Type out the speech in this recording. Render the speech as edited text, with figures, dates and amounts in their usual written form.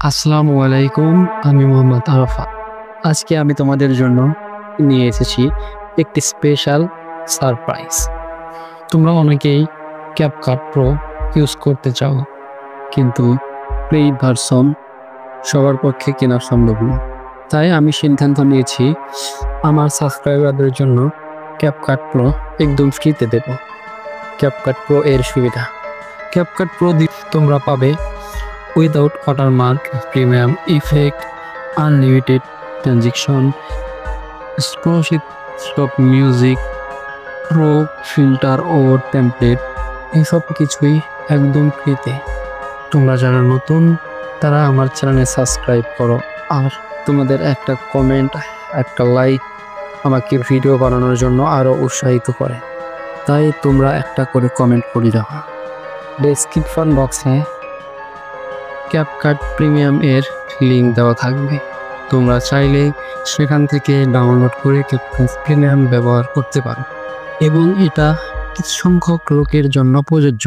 আসসালামু আলাইকুম, আমি মোহাম্মদ আরাফাত। আজকে আমি তোমাদের জন্য নিয়ে এসেছি একটি স্পেশাল সারপ্রাইজ। তোমরা অনেকেই ক্যাপকাট প্রো ইউজ করতে চাও, কিন্তু পেইড ভার্সন সবার পক্ষে কেনা সম্ভব না। তাই আমি সিদ্ধান্ত নিয়েছি আমার সাবস্ক্রাইবারদের জন্য ক্যাপকাট প্রো একদম ফ্রিতে দেব। ক্যাপকাট প্রো এর সুবিধা, ক্যাপকাট প্রো তোমরা পাবে without watermark, premium effect, unlimited transaction, stop music, pro filter ও টেমপ্লেট, এইসব কিছুই একদম ফ্রিতে। তোমরা যারা নতুন তারা আমার চ্যানেলে সাবস্ক্রাইব করো, আর তোমাদের একটা কমেন্ট, একটা লাইক আমাকে ভিডিও বানানোর জন্য আরও উৎসাহিত করে। তাই তোমরা একটা করে কমেন্ট করে দাও। ডেসক্রিপশন বক্সে ক্যাপকাট প্রিমিয়াম এর লিঙ্ক দেওয়া থাকবে। তোমরা চাইলে সেখান থেকে ডাউনলোড করে ক্যাপকাট প্রিমিয়াম ব্যবহার করতে পারো, এবং এটা কিছু সংখ্যক লোকের জন্য প্রযোজ্য।